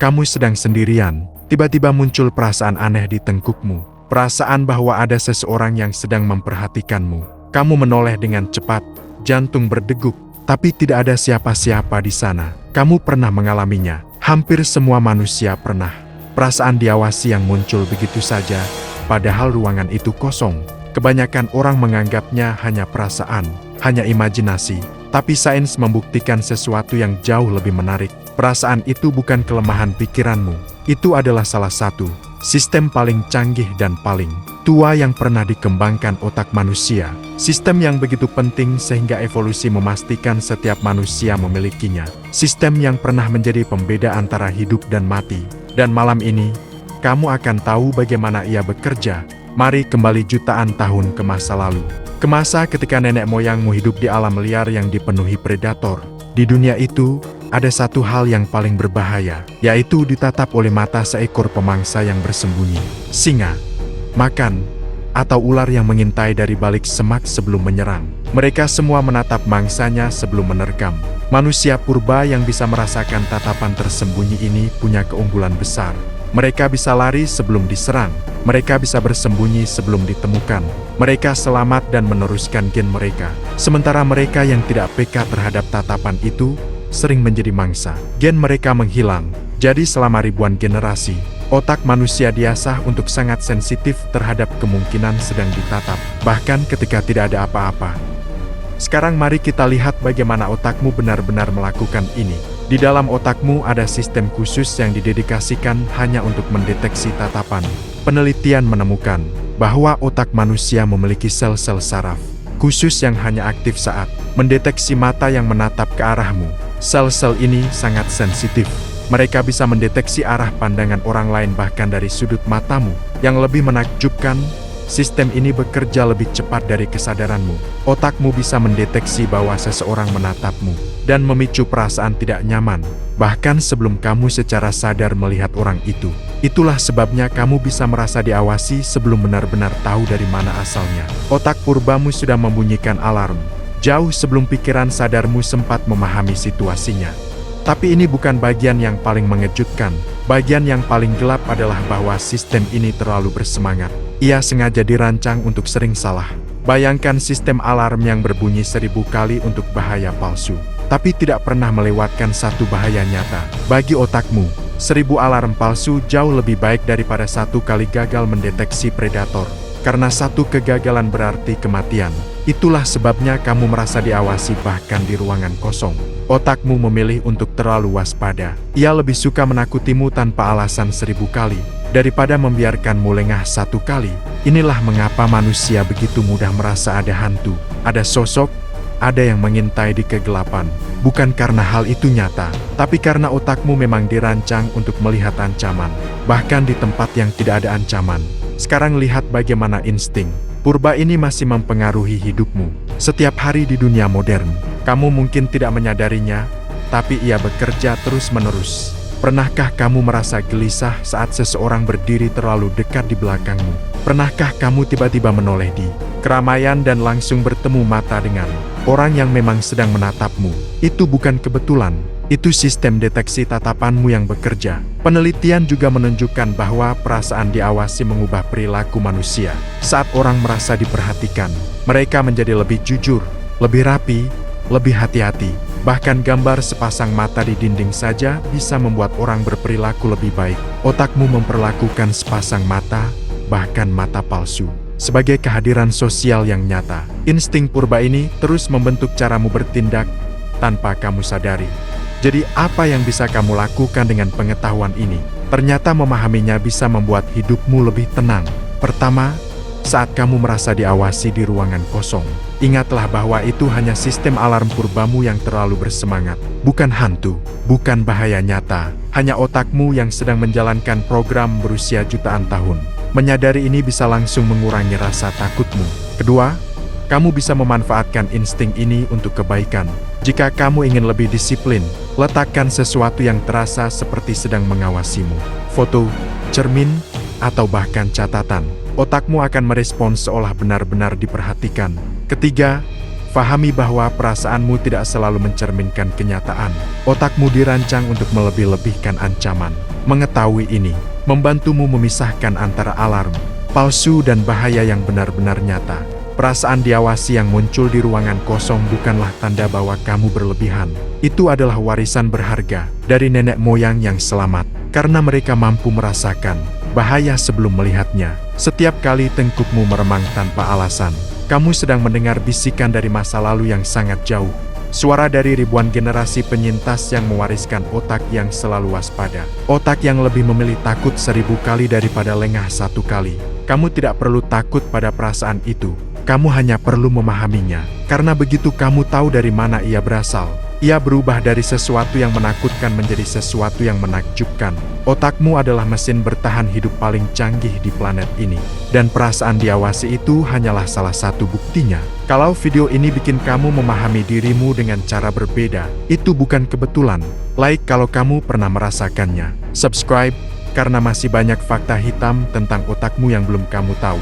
kamu sedang sendirian, tiba-tiba muncul perasaan aneh di tengkukmu. Perasaan bahwa ada seseorang yang sedang memperhatikanmu. Kamu menoleh dengan cepat, jantung berdegup, tapi tidak ada siapa-siapa di sana. Kamu pernah mengalaminya. Hampir semua manusia pernah. Perasaan diawasi yang muncul begitu saja, padahal ruangan itu kosong. Kebanyakan orang menganggapnya hanya perasaan, hanya imajinasi. Tapi sains membuktikan sesuatu yang jauh lebih menarik. Perasaan itu bukan kelemahan pikiranmu. Itu adalah salah satu sistem paling canggih dan paling tua yang pernah dikembangkan otak manusia. Sistem yang begitu penting sehingga evolusi memastikan setiap manusia memilikinya. Sistem yang pernah menjadi pembeda antara hidup dan mati. Dan malam ini, kamu akan tahu bagaimana ia bekerja. Mari kembali jutaan tahun ke masa lalu. Ke masa ketika nenek moyangmu hidup di alam liar yang dipenuhi predator. Di dunia itu, ada satu hal yang paling berbahaya, yaitu ditatap oleh mata seekor pemangsa yang bersembunyi. Singa, makan, atau ular yang mengintai dari balik semak sebelum menyerang. Mereka semua menatap mangsanya sebelum menerkam. Manusia purba yang bisa merasakan tatapan tersembunyi ini punya keunggulan besar. Mereka bisa lari sebelum diserang. Mereka bisa bersembunyi sebelum ditemukan. Mereka selamat dan meneruskan gen mereka. Sementara mereka yang tidak peka terhadap tatapan itu, sering menjadi mangsa. Gen mereka menghilang. Jadi selama ribuan generasi, otak manusia diasah untuk sangat sensitif terhadap kemungkinan sedang ditatap, bahkan ketika tidak ada apa-apa. Sekarang mari kita lihat bagaimana otakmu benar-benar melakukan ini. Di dalam otakmu ada sistem khusus yang didedikasikan hanya untuk mendeteksi tatapan. Penelitian menemukan bahwa otak manusia memiliki sel-sel saraf khusus yang hanya aktif saat mendeteksi mata yang menatap ke arahmu. Sel-sel ini sangat sensitif. Mereka bisa mendeteksi arah pandangan orang lain bahkan dari sudut matamu. Yang lebih menakjubkan, sistem ini bekerja lebih cepat dari kesadaranmu. Otakmu bisa mendeteksi bahwa seseorang menatapmu dan memicu perasaan tidak nyaman, bahkan sebelum kamu secara sadar melihat orang itu. Itulah sebabnya kamu bisa merasa diawasi sebelum benar-benar tahu dari mana asalnya. Otak purbamu sudah membunyikan alarm, jauh sebelum pikiran sadarmu sempat memahami situasinya. Tapi ini bukan bagian yang paling mengejutkan. Bagian yang paling gelap adalah bahwa sistem ini terlalu bersemangat. Ia sengaja dirancang untuk sering salah. Bayangkan sistem alarm yang berbunyi 1000 kali untuk bahaya palsu, tapi tidak pernah melewatkan satu bahaya nyata. Bagi otakmu, 1000 alarm palsu jauh lebih baik daripada satu kali gagal mendeteksi predator. Karena satu kegagalan berarti kematian. Itulah sebabnya kamu merasa diawasi bahkan di ruangan kosong. Otakmu memilih untuk terlalu waspada. Ia lebih suka menakutimu tanpa alasan 1000 kali, daripada membiarkanmu lengah satu kali. Inilah mengapa manusia begitu mudah merasa ada hantu, ada sosok, ada yang mengintai di kegelapan. Bukan karena hal itu nyata, tapi karena otakmu memang dirancang untuk melihat ancaman, bahkan di tempat yang tidak ada ancaman. Sekarang lihat bagaimana insting purba ini masih mempengaruhi hidupmu. Setiap hari di dunia modern, kamu mungkin tidak menyadarinya, tapi ia bekerja terus-menerus. Pernahkah kamu merasa gelisah saat seseorang berdiri terlalu dekat di belakangmu? Pernahkah kamu tiba-tiba menoleh di keramaian dan langsung bertemu mata dengan orang yang memang sedang menatapmu? Itu bukan kebetulan. Itu sistem deteksi tatapanmu yang bekerja. Penelitian juga menunjukkan bahwa perasaan diawasi mengubah perilaku manusia. Saat orang merasa diperhatikan, mereka menjadi lebih jujur, lebih rapi, lebih hati-hati. Bahkan gambar sepasang mata di dinding saja bisa membuat orang berperilaku lebih baik. Otakmu memperlakukan sepasang mata, bahkan mata palsu, sebagai kehadiran sosial yang nyata. Insting purba ini terus membentuk caramu bertindak tanpa kamu sadari. Jadi apa yang bisa kamu lakukan dengan pengetahuan ini? Ternyata memahaminya bisa membuat hidupmu lebih tenang. Pertama, saat kamu merasa diawasi di ruangan kosong, ingatlah bahwa itu hanya sistem alarm purbamu yang terlalu bersemangat. Bukan hantu, bukan bahaya nyata, hanya otakmu yang sedang menjalankan program berusia jutaan tahun. Menyadari ini bisa langsung mengurangi rasa takutmu. Kedua, kamu bisa memanfaatkan insting ini untuk kebaikan. Jika kamu ingin lebih disiplin, letakkan sesuatu yang terasa seperti sedang mengawasimu. Foto, cermin, atau bahkan catatan. Otakmu akan merespons seolah benar-benar diperhatikan. Ketiga, Fahami bahwa perasaanmu tidak selalu mencerminkan kenyataan. Otakmu dirancang untuk melebih-lebihkan ancaman. Mengetahui ini, membantumu memisahkan antara alarm palsu dan bahaya yang benar-benar nyata. Perasaan diawasi yang muncul di ruangan kosong bukanlah tanda bahwa kamu berlebihan. Itu adalah warisan berharga dari nenek moyang yang selamat, karena mereka mampu merasakan bahaya sebelum melihatnya. Setiap kali tengkukmu meremang tanpa alasan, kamu sedang mendengar bisikan dari masa lalu yang sangat jauh. Suara dari ribuan generasi penyintas yang mewariskan otak yang selalu waspada. Otak yang lebih memilih takut 1000 kali daripada lengah 1 kali. Kamu tidak perlu takut pada perasaan itu. Kamu hanya perlu memahaminya. Karena begitu kamu tahu dari mana ia berasal, ia berubah dari sesuatu yang menakutkan menjadi sesuatu yang menakjubkan. Otakmu adalah mesin bertahan hidup paling canggih di planet ini. Dan perasaan diawasi itu hanyalah salah satu buktinya. Kalau video ini bikin kamu memahami dirimu dengan cara berbeda, itu bukan kebetulan. Like kalau kamu pernah merasakannya. Subscribe, karena masih banyak fakta hitam tentang otakmu yang belum kamu tahu.